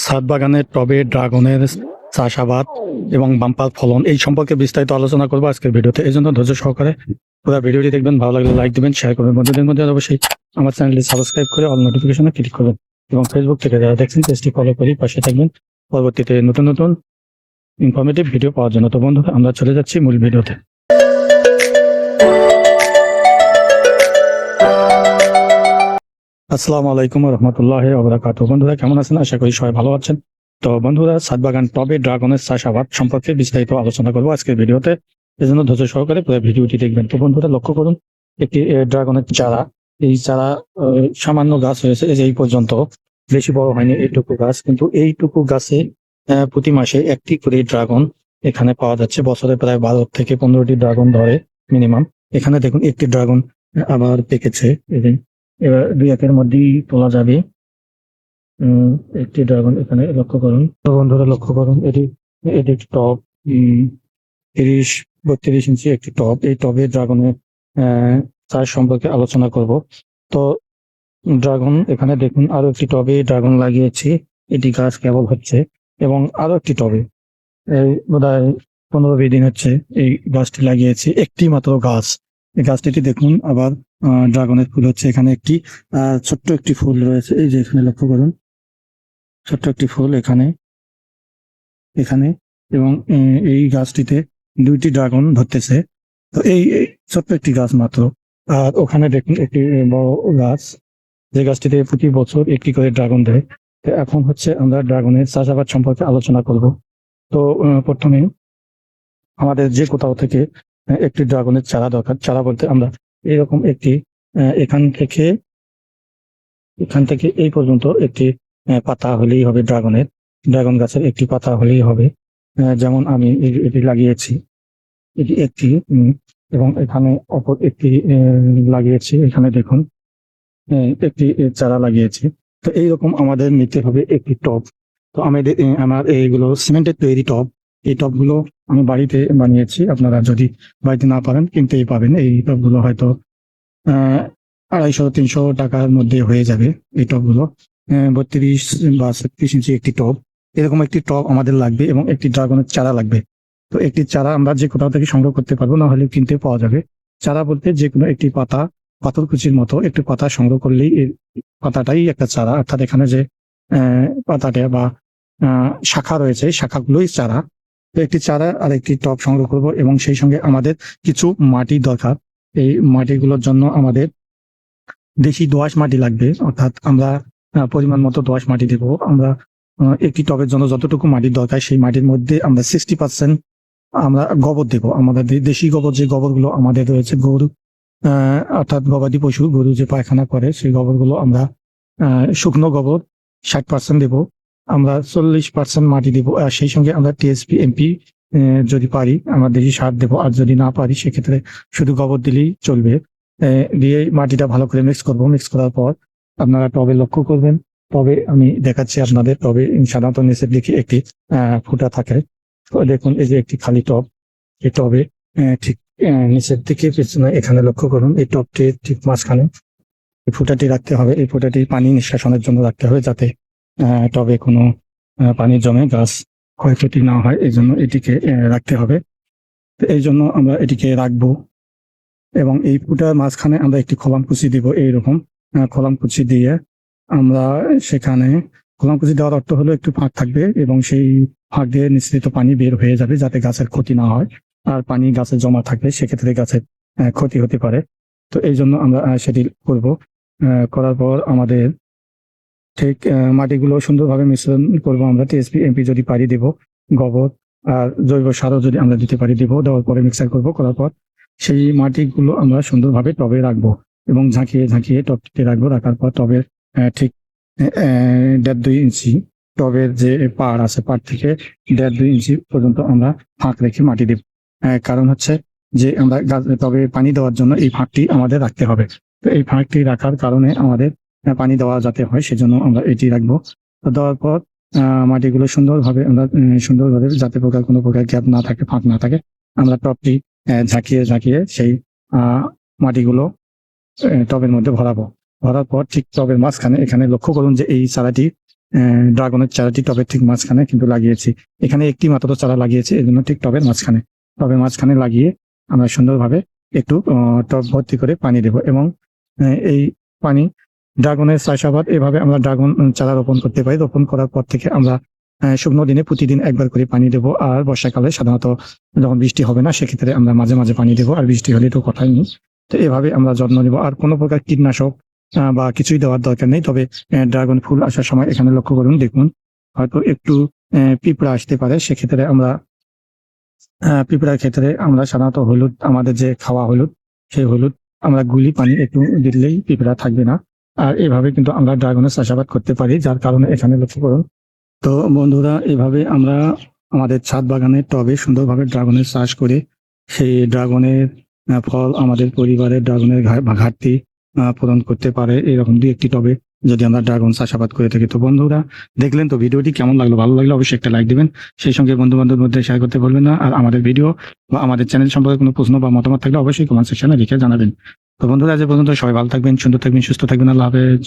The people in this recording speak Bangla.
ছাদ বাগানের টবে ড্রাগনের চাষাবাদ এবং বাম্পার ফলন এই সম্পর্কে বিস্তারিত আলোচনা করবো আজকের ভিডিওতে। এই জন্য ধৈর্য সহকারে পুরো ভিডিওটি দেখবেন। ভালো লাগলে লাইক দিবেন, শেয়ার করবেন বন্ধুদের মধ্যে। অবশ্যই আমার চ্যানেলটি সাবস্ক্রাইব করে অল নোটিফিকেশনে ক্লিক করবেন এবং ফেসবুক থেকে যারা দেখছেন পেজটি ফলো করে পাশে থাকবেন পরবর্তীতে নতুন নতুন ইনফরমেটিভ ভিডিও পাওয়ার জন্য। তো বন্ধুরা, আমরা চলে যাচ্ছি মূল ভিডিওতে। আসসালামু আলাইকুম রহমতুল্লাহ ওবরাকাতুহু। বন্ধুরা কেমন আছেন? আশা করি সবাই ভালো আছেন। তো বন্ধুরা, ছাদ বাগান টবে ড্রাগনের চাষাবাদ সম্পর্কে বিস্তারিত আলোচনা করবো আজকের ভিডিওতে। এই জন্য ধৈর্য সহকারে পুরো ভিডিওটি দেখবেন। তো বন্ধুরা লক্ষ্য করুন, একটি ড্রাগনের চারা, এই চারা সামান্য গাছ হয়েছে, এই যে এই পর্যন্ত, বেশি বড় হয়নি এইটুকু গাছ, কিন্তু এইটুকু গাছে প্রতি মাসে একটি করে ড্রাগন এখানে পাওয়া যাচ্ছে। বছরে প্রায় 12 থেকে 15টি ড্রাগন ধরে মিনিমাম। এখানে দেখুন একটি ড্রাগন আবার পেকেছে, এবার 2-1 মধ্যেই তোলা যাবে। একটি ড্রাগন এখানে লক্ষ্য করুন। তো বন্ধুরা লক্ষ্য করুন, এটি এটি একটি টব, 30-32 ইঞ্চি একটি টব। এই টবে ড্রাগনের চাষ সম্পর্কে আলোচনা করব। তো ড্রাগন এখানে দেখুন, আরো একটি টবে ড্রাগন লাগিয়েছি, এটি গাছ কেবল হচ্ছে। এবং আরো একটি টবে এই বোধহয় 15-20 দিন হচ্ছে এই গাছটি লাগিয়েছি, একটি মাত্র গাছ। এই গাছটি দেখুন, আবার ড্রাগনের ফুল হচ্ছে। এখানে একটি ছোট্ট একটি ফুল রয়েছে, এই যে এখানে লক্ষ্য করুন, ছোট্ট একটি ফুল এখানে এখানে এবং এই গাছটিতে 2টি ড্রাগন ধরতেছে। তো এই ছোট্ট একটি গাছ মাত্র। আর ওখানে দেখুন একটি বড় গাছ, যে গাছটিতে প্রতি বছর একটি করে ড্রাগন দেয়। তো এখন হচ্ছে আমরা ড্রাগনের চাষাবাদ সম্পর্কে আলোচনা করব। তো প্রথমে আমাদের যে কোথাও থেকে একটি ড্রাগনের চারা দরকার। চারা বলতে আমরা এরকম একটি এখান থেকে এই পর্যন্ত একটি পাতা হলেই হবে। ড্রাগন গাছের একটি পাতা হলেই হবে। যেমন আমি এটি লাগিয়েছি, এটি একটি, এবং এখানে অপর একটি লাগিয়েছি। এখানে দেখুন একটি চারা লাগিয়েছি। তো এইরকম আমাদের নিতে হবে একটি টব। তো আমার এইগুলো সিমেন্টের তৈরি টব। এই টবগুলো আমি বাড়িতে বানিয়েছি। আপনারা যদি বাড়িতে না পারেন কিনতেই পাবেন। এই টবগুলো হয়তো 250-300 টাকার মধ্যে হয়ে যাবে এই টবগুলো। 32 বা 36 ইঞ্চি একটি টব, এরকম একটি টব আমাদের লাগবে এবং একটি ড্রাগনের চারা লাগবে। তো একটি চারা আমরা যে কোথাও থেকে সংগ্রহ করতে পারবো, না হলে কিনতে পাওয়া যাবে। চারা বলতে যে কোনো একটি পাতা, পাথরকুচির মতো একটি পাতা সংগ্রহ করলেই এই পাতাটাই একটা চারা। অর্থাৎ এখানে যে পাতাটা বা শাখা রয়েছে, শাখাগুলোই চারা। তো একটি চারা আর একটি টব সংগ্রহ করব এবং সেই সঙ্গে আমাদের কিছু মাটি দরকার। এই মাটিগুলোর জন্য আমাদের দেশি দোআঁশ মাটি লাগবে। অর্থাৎ আমরা পরিমাণ মতো দোআঁশ মাটি দেব। আমরা একটি টবের জন্য যতটুকু মাটির দরকার, সেই মাটির মধ্যে আমরা 60% আমরা গোবর দেব। আমাদের দেশি গোবর, যে গোবরগুলো আমাদের রয়েছে গরু, অর্থাৎ গবাদি পশু, গরু যে পায়খানা করে, সেই গোবরগুলো আমরা শুকনো গোবর 60% দেব। আমরা 40% মাটি দেব। আর সেই সঙ্গে আমরা টিএসপি, এমপি যদি পারি আমরা দেশি সার দেবো। আর যদি না পারি সেক্ষেত্রে শুধু গোবর দিলেই চলবে। দিয়ে মাটিটা ভালো করে মিক্স করব। মিক্স করার পর আপনারা টবে লক্ষ্য করবেন, টবে আমি দেখাচ্ছি আপনাদের। টবে সাধারণত নিচের দিকে একটি ফুটা থাকে। তো দেখুন, এই যে একটি খালি টব, এই টবে ঠিক নিচের দিকে পেছনে এখানে লক্ষ্য করুন, এই টবটির ঠিক মাঝখানে এই ফুটাটি রাখতে হবে। এই ফুটাটি পানি নিষ্কাশনের জন্য রাখতে হবে, যাতে টবে কোনো পানি জমে গাছ ক্ষয়ক্ষতি না হয়। এই জন্য এটিকে রাখতে হবে। তো এই জন্য আমরা এটিকে রাখবো। এবং এই ফুটার মাঝখানে আমরা একটি খোলামকুচি দিব। এইরকম খোলামকুচি দিয়ে আমরা সেখানে, খোলামকুচি দেওয়ার অর্থ হলো একটু ফাঁক থাকবে এবং সেই ফাঁক দিয়ে নিঃসৃত পানি বের হয়ে যাবে, যাতে গাছের ক্ষতি না হয়। আর পানি গাছে জমা থাকলে সেক্ষেত্রে গাছের ক্ষতি হতে পারে। তো এই জন্য আমরা সেটি করব। করার পর আমাদের ঠিক মাটিগুলো সুন্দরভাবে মিশ্রণ করব। আমরা টিএসপি, এমপি যদি পারি দেব, গোবর আর জৈব সারও যদি আমরা দিতে পারি দেব। দেওয়ার পরে মিক্সার করব। করার পর সেই মাটিগুলো আমরা সুন্দরভাবে টবে রাখবো এবং ঝাঁকিয়ে ঝাঁকিয়ে টবটিতে রাখবো। রাখার পর টবের ঠিক 1.5-2 ইঞ্চি, টবের যে পাড় আছে, পাড় থেকে 1.5-2 ইঞ্চি পর্যন্ত আমরা ফাঁক রেখে মাটি দেব। কারণ হচ্ছে যে আমরা টবে পানি দেওয়ার জন্য এই ফাঁকটি আমাদের রাখতে হবে। তো এই ফাঁকটি রাখার কারণে আমাদের পানি দেওয়া যাতে হয়, সেজন্য আমরা এটি রাখবো। দেওয়ার পর মাটিগুলো সুন্দরভাবে যাতে কোনো প্রকার গ্যাপ না থাকে, ফাঁক না থাকে, আমরা টবটি ঝাঁকিয়ে ঝাঁকিয়ে সেই মাটিগুলো টবের মধ্যে ভরাবো। ভরার পর ঠিক টবের মাঝখানে এখানে লক্ষ্য করুন যে এই চারাটি ড্রাগনের চারাটি টবের ঠিক মাঝখানে কিন্তু লাগিয়েছি। এখানে একটি মাত্র চারা লাগিয়েছি, এই জন্য ঠিক টবের মাঝখানে লাগিয়ে আমরা সুন্দরভাবে একটু টব ভর্তি করে পানি দেব। এবং এই পানি ড্রাগনের চাষাবাদ এভাবে আমরা ড্রাগন চারা রোপণ করতে পারি। রোপণ করার পর থেকে আমরা শুকনো দিনে প্রতিদিন একবার করে পানি দেবো। আর বর্ষাকালে সাধারণত যখন বৃষ্টি হবে না, সেক্ষেত্রে আমরা মাঝে মাঝে পানি দেবো। আর বৃষ্টি হলে তো কথাই নেই। তো এভাবে আমরা যত্ন নেব। আর কোনো প্রকার কীটনাশক বা কিছুই দেওয়ার দরকার নেই। তবে ড্রাগন ফুল আসার সময় এখানে লক্ষ্য করুন, দেখুন হয়তো একটু পিঁপড়া আসতে পারে। সেক্ষেত্রে আমরা পিঁপড়ার ক্ষেত্রে আমরা সাধারণত হলুদ, আমাদের যে খাওয়া হলুদ, সেই হলুদ আমরা গুলি পানি একটু দিলেই পিঁপড়া থাকবে না। আর এভাবে কিন্তু আমরা ড্রাগনের চাষাবাদ করতে পারি, যার কারণে এখানে লক্ষ্য করুন। তো বন্ধুরা, এভাবে আমরা আমাদের ছাদ বাগানের টবে সুন্দরভাবে ড্রাগনের চাষ করে সেই ড্রাগনের ফল আমাদের পরিবারের ড্রাগনের ঘাটতি পূরণ করতে পারে। এরকম দুই একটি টবে যদি আমরা ড্রাগন চাষাবাদ করে থাকি। তো বন্ধুরা, দেখলেন তো ভিডিওটি কেমন লাগলো? ভালো লাগলে অবশ্যই একটা লাইক দিবেন। সেই সঙ্গে বন্ধু বান্ধবের মধ্যে শেয়ার করতে বলবেন না। আর আমাদের ভিডিও বা আমাদের চ্যানেল সম্পর্কে কোনো প্রশ্ন বা মতামত থাকলে অবশ্যই কমেন্ট সেকশনে লিখে জানাবেন। তো বন্ধুরা, আজ পর্যন্ত সবাই ভালো থাকবেন, সুন্দর থাকবেন, সুস্থ থাকবেন। আল্লাহ হাফেজ।